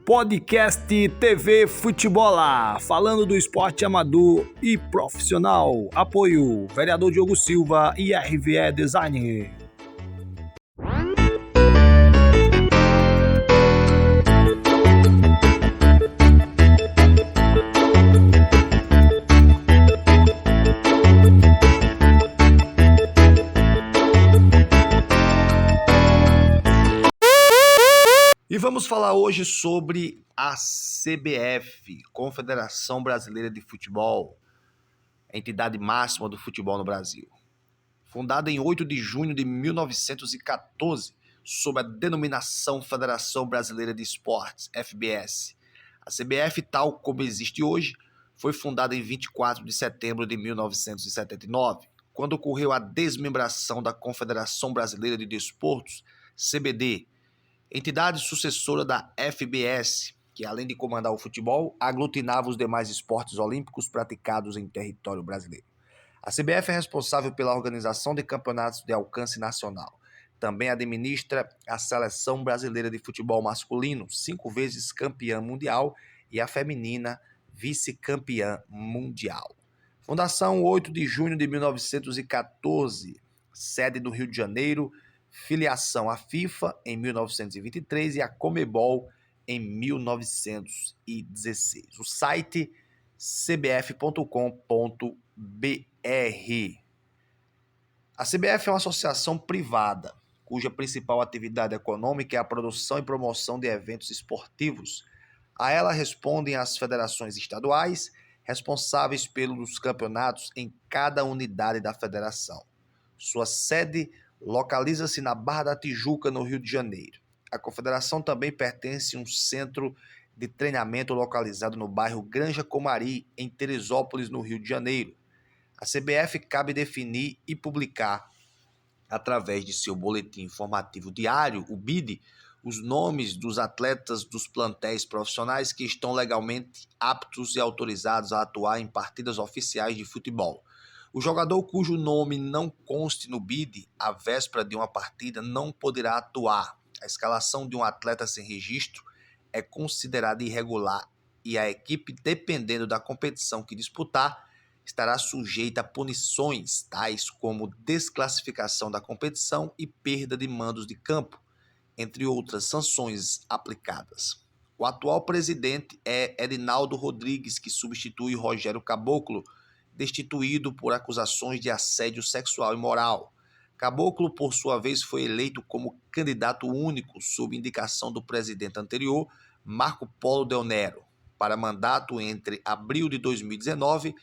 Podcast TV Futebola, falando do esporte amador e profissional. Apoio vereador Diogo Silva e RVE Design. E vamos falar hoje sobre a CBF, Confederação Brasileira de Futebol, a entidade máxima do futebol no Brasil. Fundada em 8 de junho de 1914, sob a denominação Federação Brasileira de Esportes, FBS. A CBF, tal como existe hoje, foi fundada em 24 de setembro de 1979, quando ocorreu a desmembração da Confederação Brasileira de Desportos, CBD, entidade sucessora da FBS, que além de comandar o futebol, aglutinava os demais esportes olímpicos praticados em território brasileiro. A CBF é responsável pela organização de campeonatos de alcance nacional. Também administra a Seleção Brasileira de Futebol Masculino, 5 vezes campeã mundial, e a feminina, vice-campeã mundial. Fundação 8 de junho de 1914, sede do Rio de Janeiro, filiação à FIFA em 1923 e à Comebol em 1916. O site cbf.com.br. A CBF é uma associação privada, cuja principal atividade econômica é a produção e promoção de eventos esportivos. A ela respondem as federações estaduais, responsáveis pelos campeonatos em cada unidade da federação. Sua sede localiza-se na Barra da Tijuca, no Rio de Janeiro. A confederação também pertence a um centro de treinamento localizado no bairro Granja Comari, em Teresópolis, no Rio de Janeiro. A CBF cabe definir e publicar, através de seu boletim informativo diário, o BID, os nomes dos atletas dos plantéis profissionais que estão legalmente aptos e autorizados a atuar em partidas oficiais de futebol. O jogador cujo nome não conste no BID, à véspera de uma partida, não poderá atuar. A escalação de um atleta sem registro é considerada irregular e a equipe, dependendo da competição que disputar, estará sujeita a punições, tais como desclassificação da competição e perda de mandos de campo, entre outras sanções aplicadas. O atual presidente é Edinaldo Rodrigues, que substitui Rogério Caboclo, destituído por acusações de assédio sexual e moral. Caboclo, por sua vez, foi eleito como candidato único, sob indicação do presidente anterior, Marco Polo Del Nero, para mandato entre abril de 2019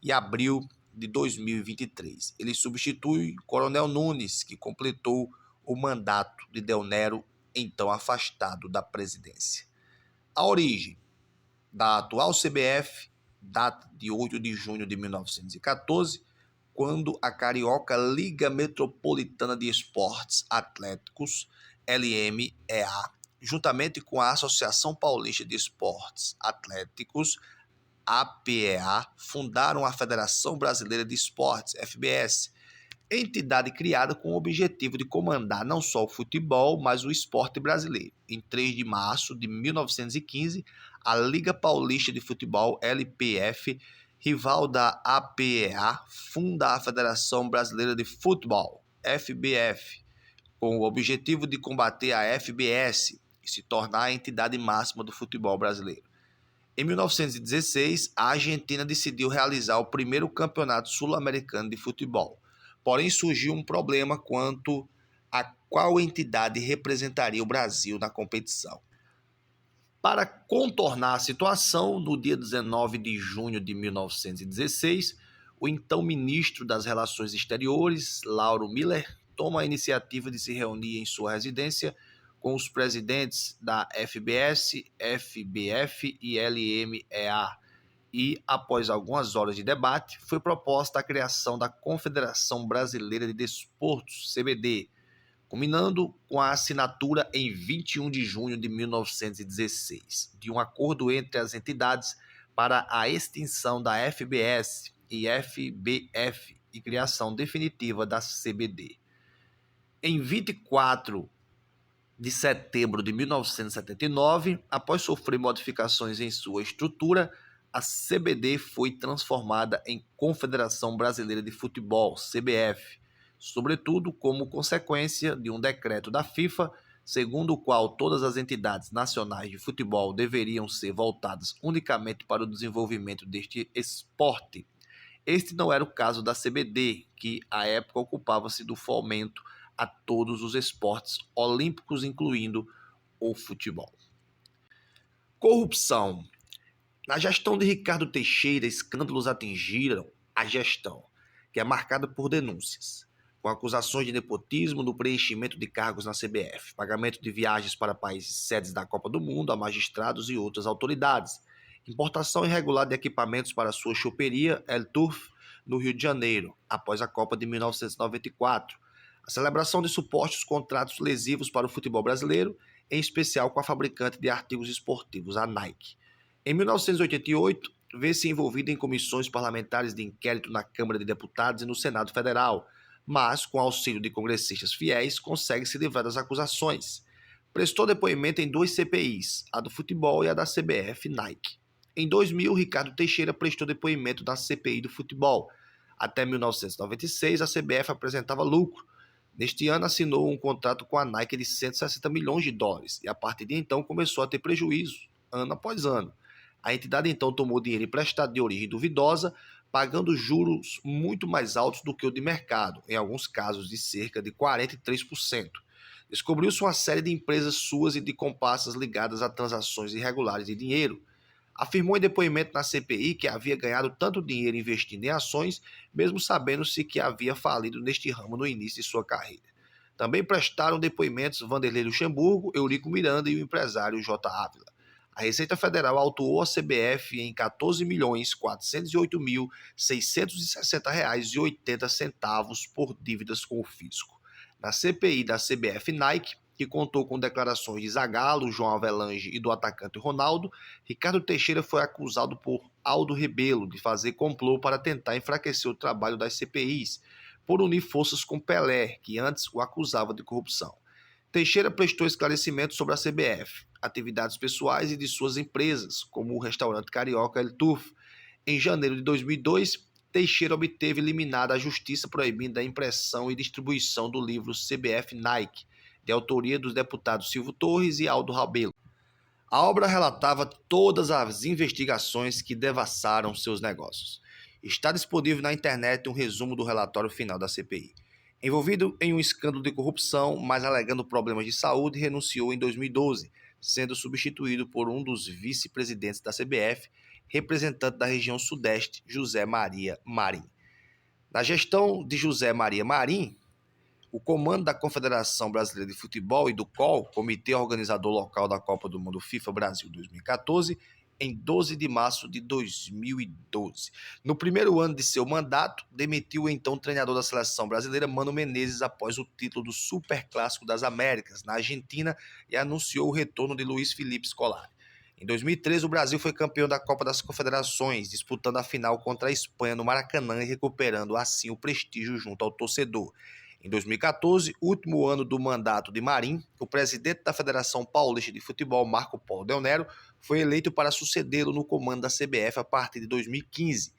e abril de 2023. Ele substitui Coronel Nunes, que completou o mandato de Del Nero, então afastado da presidência. A origem da atual CBF data de 8 de junho de 1914, quando a Carioca Liga Metropolitana de Esportes Atléticos, LMEA, juntamente com a Associação Paulista de Esportes Atléticos, APEA, fundaram a Federação Brasileira de Esportes, FBS, entidade criada com o objetivo de comandar não só o futebol, mas o esporte brasileiro. Em 3 de março de 1915, a Liga Paulista de Futebol, LPF, rival da APEA, funda a Federação Brasileira de Futebol, FBF, com o objetivo de combater a FBS e se tornar a entidade máxima do futebol brasileiro. Em 1916, a Argentina decidiu realizar o primeiro campeonato sul-americano de futebol. Porém, surgiu um problema quanto a qual entidade representaria o Brasil na competição. Para contornar a situação, no dia 19 de junho de 1916, o então ministro das Relações Exteriores, Lauro Miller, toma a iniciativa de se reunir em sua residência com os presidentes da FBS, FBF e LMEA. E, após algumas horas de debate, foi proposta a criação da Confederação Brasileira de Desportos, CBD, culminando com a assinatura em 21 de junho de 1916 de um acordo entre as entidades para a extinção da FBS e FBF e criação definitiva da CBD. Em 24 de setembro de 1979, após sofrer modificações em sua estrutura, a CBD foi transformada em Confederação Brasileira de Futebol, CBF, sobretudo como consequência de um decreto da FIFA, segundo o qual todas as entidades nacionais de futebol deveriam ser voltadas unicamente para o desenvolvimento deste esporte. Este não era o caso da CBD, que à época ocupava-se do fomento a todos os esportes olímpicos, incluindo o futebol. Corrupção. Na gestão de Ricardo Teixeira, escândalos atingiram a gestão, que é marcada por denúncias, com acusações de nepotismo no preenchimento de cargos na CBF, pagamento de viagens para países sedes da Copa do Mundo a magistrados e outras autoridades, importação irregular de equipamentos para sua choperia El Turf, no Rio de Janeiro, após a Copa de 1994, a celebração de supostos contratos lesivos para o futebol brasileiro, em especial com a fabricante de artigos esportivos, a Nike. Em 1988, vê-se envolvido em comissões parlamentares de inquérito na Câmara de Deputados e no Senado Federal, mas, com auxílio de congressistas fiéis, consegue se livrar das acusações. Prestou depoimento em 2 CPIs, a do futebol e a da CBF Nike. Em 2000, Ricardo Teixeira prestou depoimento na CPI do futebol. Até 1996, a CBF apresentava lucro. Neste ano, assinou um contrato com a Nike de 160 milhões de dólares e, a partir de então, começou a ter prejuízo, ano após ano. A entidade então tomou dinheiro emprestado de origem duvidosa, pagando juros muito mais altos do que o de mercado, em alguns casos de cerca de 43%. Descobriu-se uma série de empresas suas e de comparsas ligadas a transações irregulares de dinheiro. Afirmou em depoimento na CPI que havia ganhado tanto dinheiro investindo em ações, mesmo sabendo-se que havia falido neste ramo no início de sua carreira. Também prestaram depoimentos Vanderlei Luxemburgo, Eurico Miranda e o empresário J. Ávila. A Receita Federal autuou a CBF em R$ 14.408.660,80 por dívidas com o fisco. Na CPI da CBF Nike, que contou com declarações de Zagallo, João Avelange e do atacante Ronaldo, Ricardo Teixeira foi acusado por Aldo Rebelo de fazer complô para tentar enfraquecer o trabalho das CPIs, por unir forças com Pelé, que antes o acusava de corrupção. Teixeira prestou esclarecimentos sobre a CBF, atividades pessoais e de suas empresas, como o restaurante carioca El Turf. Em janeiro de 2002, Teixeira obteve eliminada a justiça proibindo a impressão e distribuição do livro CBF Nike, de autoria dos deputados Silvio Torres e Aldo Rebelo. A obra relatava todas as investigações que devassaram seus negócios. Está disponível na internet um resumo do relatório final da CPI. Envolvido em um escândalo de corrupção, mas alegando problemas de saúde, renunciou em 2012, sendo substituído por um dos vice-presidentes da CBF, representante da região Sudeste, José Maria Marim. Na gestão de José Maria Marim, o comando da Confederação Brasileira de Futebol e do COL, Comitê Organizador Local da Copa do Mundo FIFA Brasil 2014, em 12 de março de 2012. No primeiro ano de seu mandato, demitiu o então treinador da seleção brasileira, Mano Menezes, após o título do Superclássico das Américas, na Argentina, e anunciou o retorno de Luiz Felipe Scolari. Em 2013, o Brasil foi campeão da Copa das Confederações, disputando a final contra a Espanha no Maracanã e recuperando assim o prestígio junto ao torcedor. Em 2014, último ano do mandato de Marim, o presidente da Federação Paulista de Futebol, Marco Polo Del Nero, foi eleito para sucedê-lo no comando da CBF a partir de 2015.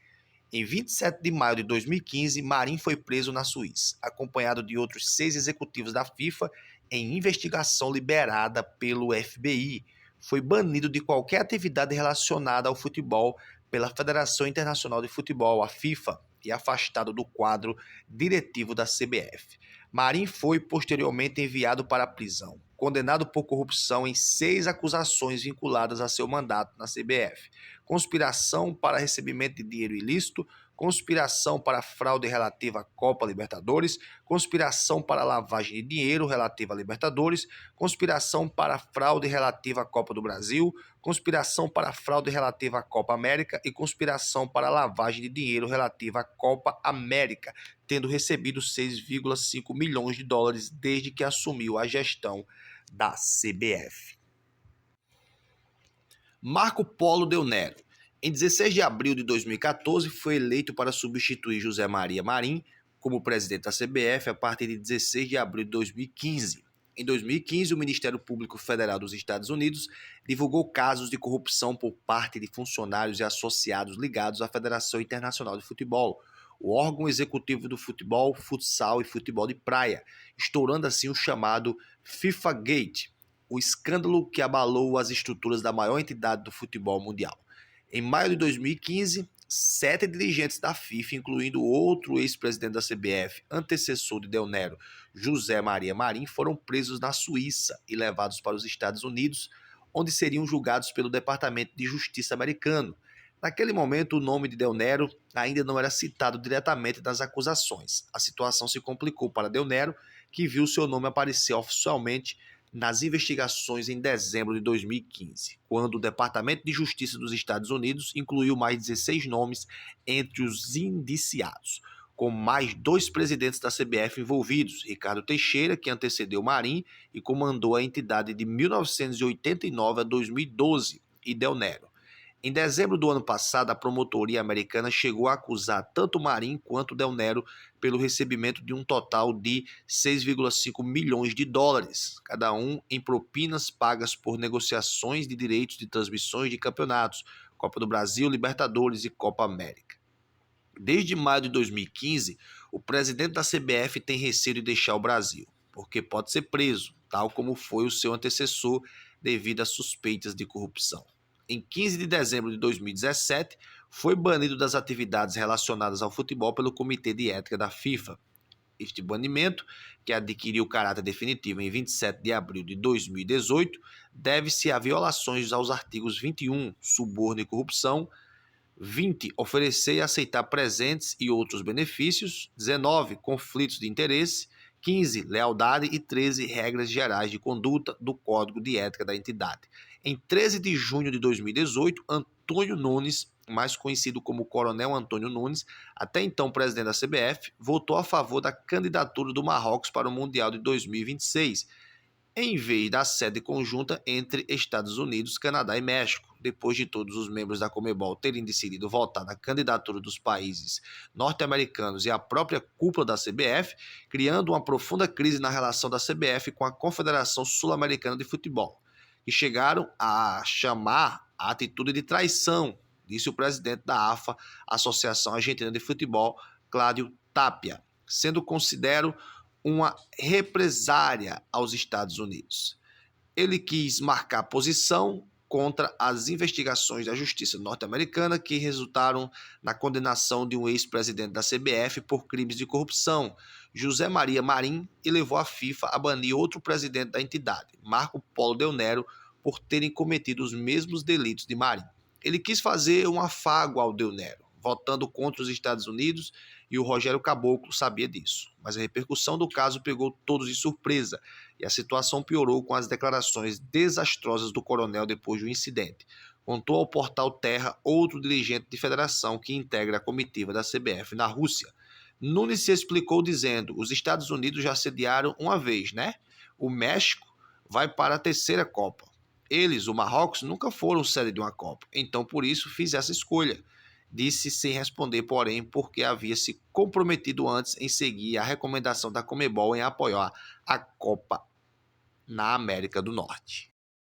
Em 27 de maio de 2015, Marim foi preso na Suíça, acompanhado de outros 6 executivos da FIFA em investigação liberada pelo FBI. Foi banido de qualquer atividade relacionada ao futebol pela Federação Internacional de Futebol, a FIFA, e afastado do quadro diretivo da CBF. Marim foi posteriormente enviado para a prisão, condenado por corrupção em 6 acusações vinculadas a seu mandato na CBF: conspiração para recebimento de dinheiro ilícito, conspiração para fraude relativa à Copa Libertadores, conspiração para lavagem de dinheiro relativa à Libertadores, conspiração para fraude relativa à Copa do Brasil, conspiração para fraude relativa à Copa América e conspiração para lavagem de dinheiro relativa à Copa América, tendo recebido 6,5 milhões de dólares desde que assumiu a gestão da CBF. Marco Polo Del Nero. Em 16 de abril de 2014, foi eleito para substituir José Maria Marim como presidente da CBF a partir de 16 de abril de 2015. Em 2015, o Ministério Público Federal dos Estados Unidos divulgou casos de corrupção por parte de funcionários e associados ligados à Federação Internacional de Futebol, o órgão executivo do futebol, futsal e futebol de praia, estourando assim o chamado FIFA Gate, o escândalo que abalou as estruturas da maior entidade do futebol mundial. Em maio de 2015, 7 dirigentes da FIFA, incluindo outro ex-presidente da CBF, antecessor de Del Nero, José Maria Marim, foram presos na Suíça e levados para os Estados Unidos, onde seriam julgados pelo Departamento de Justiça americano. Naquele momento, o nome de Del Nero ainda não era citado diretamente nas acusações. A situação se complicou para Del Nero, que viu seu nome aparecer oficialmente nas investigações em dezembro de 2015, quando o Departamento de Justiça dos Estados Unidos incluiu mais 16 nomes entre os indiciados, com mais 2 presidentes da CBF envolvidos, Ricardo Teixeira, que antecedeu Marim e comandou a entidade de 1989 a 2012, e Del Nero. Em dezembro do ano passado, a promotoria americana chegou a acusar tanto Marim quanto Del Nero pelo recebimento de um total de 6,5 milhões de dólares, cada um em propinas pagas por negociações de direitos de transmissões de campeonatos, Copa do Brasil, Libertadores e Copa América. Desde maio de 2015, o presidente da CBF tem receio de deixar o Brasil, porque pode ser preso, tal como foi o seu antecessor, devido a suspeitas de corrupção. Em 15 de dezembro de 2017, foi banido das atividades relacionadas ao futebol pelo Comitê de Ética da FIFA. Este banimento, que adquiriu caráter definitivo em 27 de abril de 2018, deve-se a violações aos artigos 21, suborno e corrupção, 20, oferecer e aceitar presentes e outros benefícios, 19, conflitos de interesse, 15, lealdade e 13, regras gerais de conduta do Código de Ética da entidade. Em 13 de junho de 2018, Antônio Nunes, mais conhecido como Coronel Antônio Nunes, até então presidente da CBF, votou a favor da candidatura do Marrocos para o Mundial de 2026, em vez da sede conjunta entre Estados Unidos, Canadá e México, depois de todos os membros da Conmebol terem decidido votar na candidatura dos países norte-americanos e a própria cúpula da CBF, criando uma profunda crise na relação da CBF com a Confederação Sul-Americana de Futebol, que chegaram a chamar a atitude de traição, disse o presidente da AFA, Associação Argentina de Futebol, Cláudio Tapia, sendo considerado uma represária aos Estados Unidos. Ele quis marcar posição contra as investigações da justiça norte-americana que resultaram na condenação de um ex-presidente da CBF por crimes de corrupção, José Maria Marim, e levou a FIFA a banir outro presidente da entidade, Marco Polo Del Nero, por terem cometido os mesmos delitos de Marim. Ele quis fazer um afago ao Del Nero, votando contra os Estados Unidos, e o Rogério Caboclo sabia disso. Mas a repercussão do caso pegou todos de surpresa e a situação piorou com as declarações desastrosas do coronel depois do incidente. Contou ao portal Terra outro dirigente de federação que integra a comitiva da CBF na Rússia. Nunes se explicou dizendo: os Estados Unidos já sediaram uma vez, né? O México vai para a terceira Copa. Eles, o Marrocos, nunca foram sede de uma Copa, então por isso fiz essa escolha. Disse sem responder, porém, porque havia se comprometido antes em seguir a recomendação da Conmebol em apoiar a Copa na América do Norte.